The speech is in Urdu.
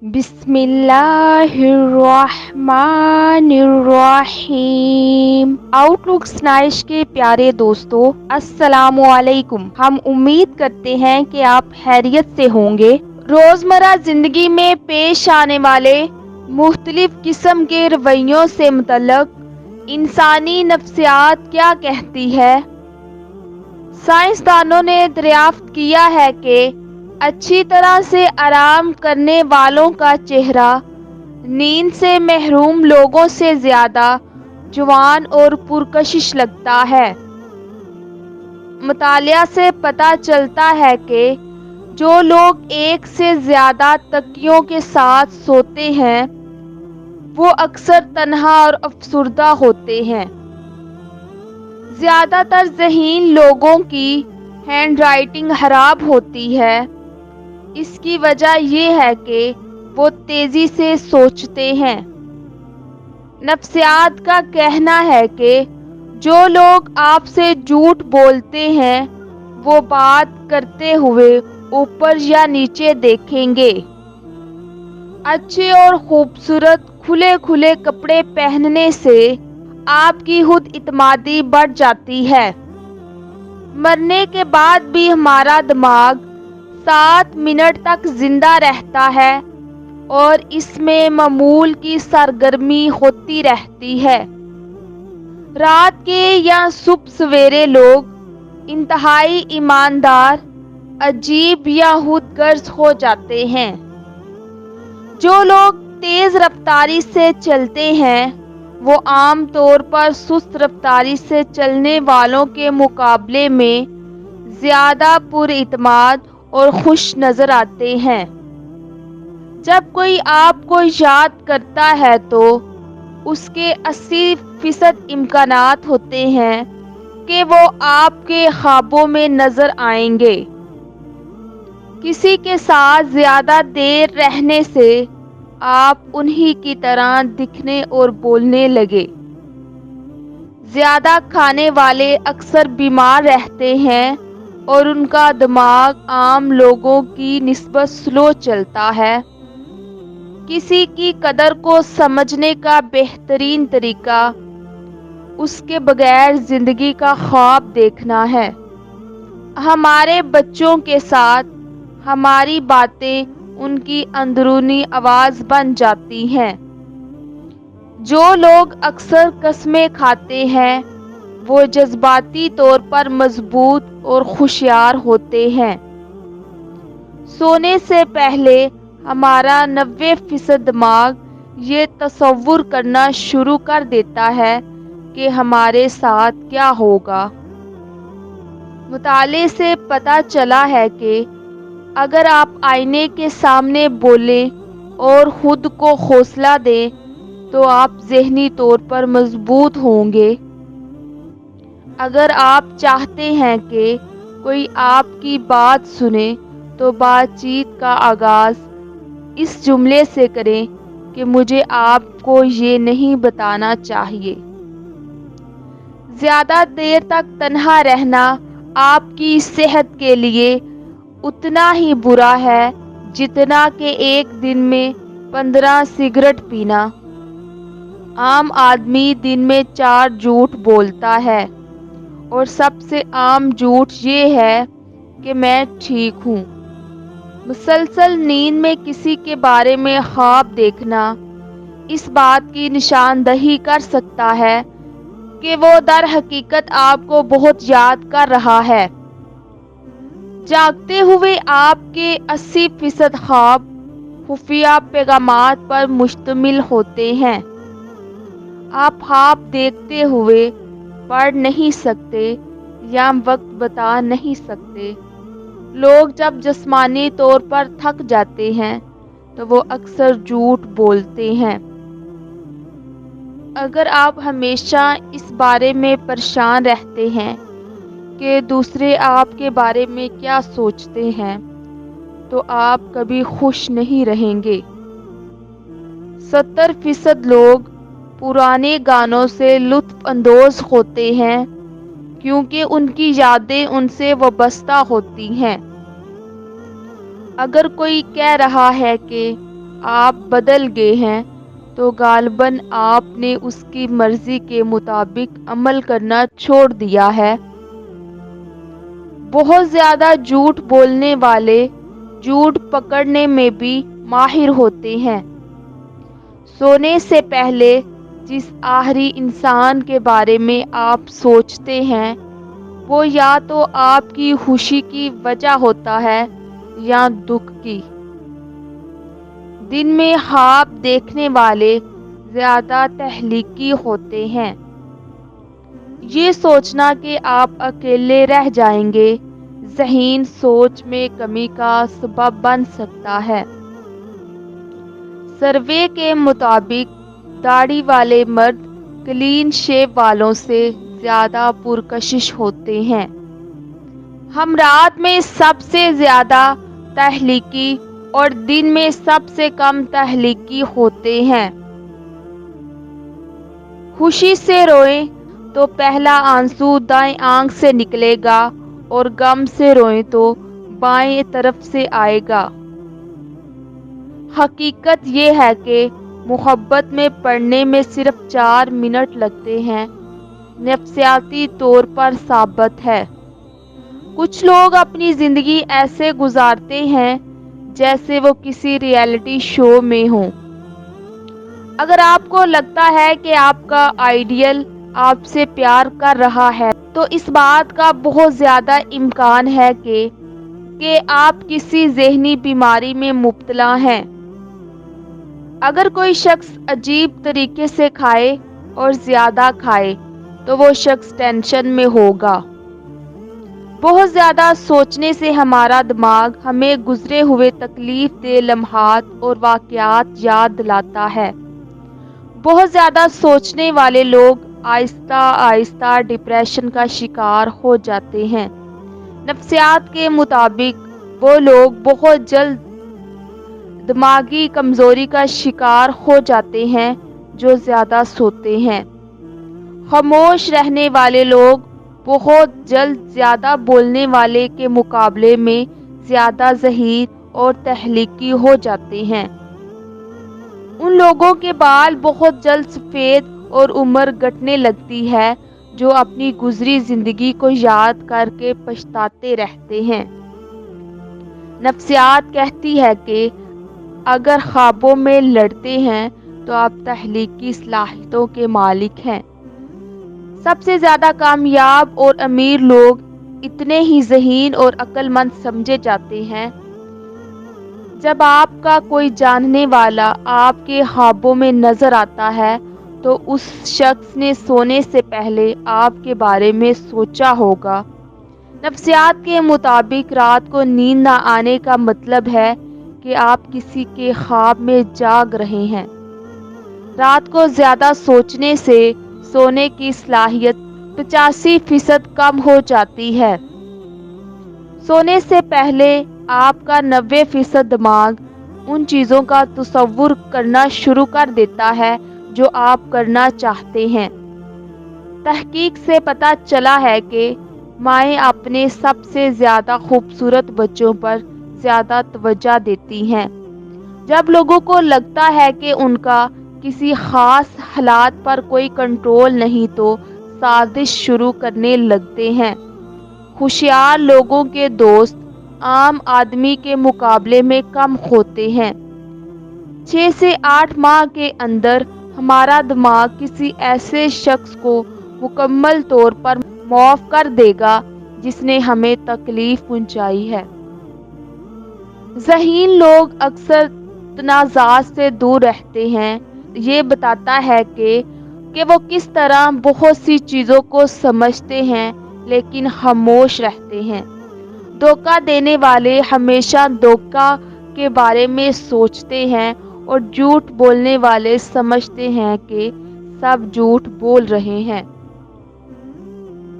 بسم اللہ الرحمن الرحیم۔ آؤٹ لک سنائش کے پیارے دوستو، السلام علیکم۔ ہم امید کرتے ہیں کہ آپ خیریت سے ہوں گے۔ روزمرہ زندگی میں پیش آنے والے مختلف قسم کے رویوں سے متعلق انسانی نفسیات کیا کہتی ہے؟ سائنسدانوں نے دریافت کیا ہے کہ اچھی طرح سے آرام کرنے والوں کا چہرہ نیند سے محروم لوگوں سے زیادہ جوان اور پرکشش لگتا ہے۔ مطالعہ سے پتہ چلتا ہے کہ جو لوگ ایک سے زیادہ تکیوں کے ساتھ سوتے ہیں وہ اکثر تنہا اور افسردہ ہوتے ہیں۔ زیادہ تر ذہین لوگوں کی ہینڈ رائٹنگ خراب ہوتی ہے۔ اس کی وجہ یہ ہے کہ وہ تیزی سے سوچتے ہیں۔ نفسیات کا کہنا ہے کہ جو لوگ آپ سے جھوٹ بولتے ہیں وہ بات کرتے ہوئے اوپر یا نیچے دیکھیں گے۔ اچھے اور خوبصورت کھلے کپڑے پہننے سے آپ کی خود اعتمادی بڑھ جاتی ہے۔ مرنے کے بعد بھی ہمارا دماغ 7 منٹ تک زندہ رہتا ہے اور اس میں معمول کی سرگرمی ہوتی رہتی ہے۔ رات کے یا صبح سویرے لوگ انتہائی ایماندار، عجیب یا خود غرض ہو جاتے ہیں۔ جو لوگ تیز رفتاری سے چلتے ہیں وہ عام طور پر سست رفتاری سے چلنے والوں کے مقابلے میں زیادہ پر اعتماد اور خوش نظر آتے ہیں۔ جب کوئی آپ کو یاد کرتا ہے تو اس کے 80% امکانات ہوتے ہیں کہ وہ آپ کے خوابوں میں نظر آئیں گے۔ کسی کے ساتھ زیادہ دیر رہنے سے آپ انہی کی طرح دکھنے اور بولنے لگے۔ زیادہ کھانے والے اکثر بیمار رہتے ہیں اور ان کا دماغ عام لوگوں کی نسبت سلو چلتا ہے۔ کسی کی قدر کو سمجھنے کا بہترین طریقہ اس کے بغیر زندگی کا خواب دیکھنا ہے۔ ہمارے بچوں کے ساتھ ہماری باتیں ان کی اندرونی آواز بن جاتی ہیں۔ جو لوگ اکثر قسمیں کھاتے ہیں وہ جذباتی طور پر مضبوط اور ہوشیار ہوتے ہیں۔ سونے سے پہلے ہمارا 90% دماغ یہ تصور کرنا شروع کر دیتا ہے کہ ہمارے ساتھ کیا ہوگا۔ مطالعے سے پتہ چلا ہے کہ اگر آپ آئینے کے سامنے بولیں اور خود کو حوصلہ دیں تو آپ ذہنی طور پر مضبوط ہوں گے۔ اگر آپ چاہتے ہیں کہ کوئی آپ کی بات سنے تو بات چیت کا آغاز اس جملے سے کریں کہ مجھے آپ کو یہ نہیں بتانا چاہیے۔ زیادہ دیر تک تنہا رہنا آپ کی صحت کے لیے اتنا ہی برا ہے جتنا کہ ایک دن میں 15 سگریٹ پینا۔ عام آدمی دن میں 4 جھوٹ بولتا ہے اور سب سے عام جھوٹ یہ ہے کہ میں ٹھیک ہوں۔ مسلسل نیند میں کسی کے بارے میں خواب دیکھنا اس بات کی نشاندہی کر سکتا ہے کہ وہ در حقیقت آپ کو بہت یاد کر رہا ہے۔ جاگتے ہوئے آپ کے 80% خواب خفیہ پیغامات پر مشتمل ہوتے ہیں۔ آپ خواب دیکھتے ہوئے پڑھ نہیں سکتے یا وقت بتا نہیں سکتے۔ لوگ جب جسمانی طور پر تھک جاتے ہیں تو وہ اکثر جھوٹ بولتے ہیں۔ اگر آپ ہمیشہ اس بارے میں پریشان رہتے ہیں کہ دوسرے آپ کے بارے میں کیا سوچتے ہیں تو آپ کبھی خوش نہیں رہیں گے۔ 70% لوگ پرانے گانوں سے لطف اندوز ہوتے ہیں کیونکہ ان کی یادیں ان سے وابستہ ہوتی ہیں۔ اگر کوئی کہہ رہا ہے کہ آپ بدل گئے ہیں تو غالباً آپ نے اس کی مرضی کے مطابق عمل کرنا چھوڑ دیا ہے۔ بہت زیادہ جھوٹ بولنے والے جھوٹ پکڑنے میں بھی ماہر ہوتے ہیں۔ سونے سے پہلے جس آخری انسان کے بارے میں آپ سوچتے ہیں وہ یا تو آپ کی خوشی کی وجہ ہوتا ہے یا دکھ کی۔ دن میں خواب دیکھنے والے زیادہ تخلیقی ہوتے ہیں۔ یہ سوچنا کہ آپ اکیلے رہ جائیں گے ذہین سوچ میں کمی کا سبب بن سکتا ہے۔ سروے کے مطابق داڑھی والے مرد کلین شیو والوں سے زیادہ پرکشش ہوتے ہیں۔ ہم رات میں سب سے زیادہ تخلیقی اور دن میں سب سے کم تخلیقی ہوتے ہیں۔ خوشی سے روئیں تو پہلا آنسو دائیں آنکھ سے نکلے گا اور غم سے روئیں تو بائیں طرف سے آئے گا۔ حقیقت یہ ہے کہ محبت میں پڑنے میں صرف 4 منٹ لگتے ہیں، نفسیاتی طور پر ثابت ہے۔ کچھ لوگ اپنی زندگی ایسے گزارتے ہیں جیسے وہ کسی ریئلٹی شو میں ہوں۔ اگر آپ کو لگتا ہے کہ آپ کا آئیڈیل آپ سے پیار کر رہا ہے تو اس بات کا بہت زیادہ امکان ہے کہ آپ کسی ذہنی بیماری میں مبتلا ہیں۔ اگر کوئی شخص عجیب طریقے سے کھائے اور زیادہ کھائے تو وہ شخص ٹینشن میں ہوگا۔ بہت زیادہ سوچنے سے ہمارا دماغ ہمیں گزرے ہوئے تکلیف دہ لمحات اور واقعات یاد دلاتا ہے۔ بہت زیادہ سوچنے والے لوگ آہستہ آہستہ ڈپریشن کا شکار ہو جاتے ہیں۔ نفسیات کے مطابق وہ لوگ بہت جلد دماغی کمزوری کا شکار ہو جاتے ہیں جو زیادہ سوتے ہیں۔ خاموش رہنے والے لوگ بہت جلد زیادہ بولنے والے کے مقابلے میں زیادہ ذہین اور تخلیقی ہو جاتے ہیں۔ ان لوگوں کے بال بہت جلد سفید اور عمر گھٹنے لگتی ہے جو اپنی گزری زندگی کو یاد کر کے پچھتاتے رہتے ہیں۔ نفسیات کہتی ہے کہ اگر خوابوں میں لڑتے ہیں تو آپ تخلیقی صلاحیتوں کے مالک ہیں۔ سب سے زیادہ کامیاب اور امیر لوگ اتنے ہی ذہین اور عقل مند سمجھے جاتے ہیں۔ جب آپ کا کوئی جاننے والا آپ کے خوابوں میں نظر آتا ہے تو اس شخص نے سونے سے پہلے آپ کے بارے میں سوچا ہوگا۔ نفسیات کے مطابق رات کو نیند نہ آنے کا مطلب ہے کہ آپ کسی کے خواب میں جاگ رہے ہیں۔ رات کو زیادہ سوچنے سے سونے کی صلاحیت 85% کم ہو جاتی ہے۔ سونے سے پہلے آپ کا 90% دماغ ان چیزوں کا تصور کرنا شروع کر دیتا ہے جو آپ کرنا چاہتے ہیں۔ تحقیق سے پتہ چلا ہے کہ مائیں اپنے سب سے زیادہ خوبصورت بچوں پر زیادہ توجہ دیتی ہیں۔ جب لوگوں کو لگتا ہے کہ ان کا کسی خاص حالات پر کوئی کنٹرول نہیں تو سازش شروع کرنے لگتے ہیں۔ ہوشیار لوگوں کے دوست عام آدمی کے مقابلے میں کم ہوتے ہیں۔ 6 سے 8 ماہ کے اندر ہمارا دماغ کسی ایسے شخص کو مکمل طور پر معاف کر دے گا جس نے ہمیں تکلیف پہنچائی ہے۔ ذہین لوگ اکثر تنازعات سے دور رہتے ہیں۔ یہ بتاتا ہے کہ وہ کس طرح بہت سی چیزوں کو سمجھتے ہیں لیکن خاموش رہتے ہیں۔ دھوکہ دینے والے ہمیشہ دھوکہ کے بارے میں سوچتے ہیں اور جھوٹ بولنے والے سمجھتے ہیں کہ سب جھوٹ بول رہے ہیں۔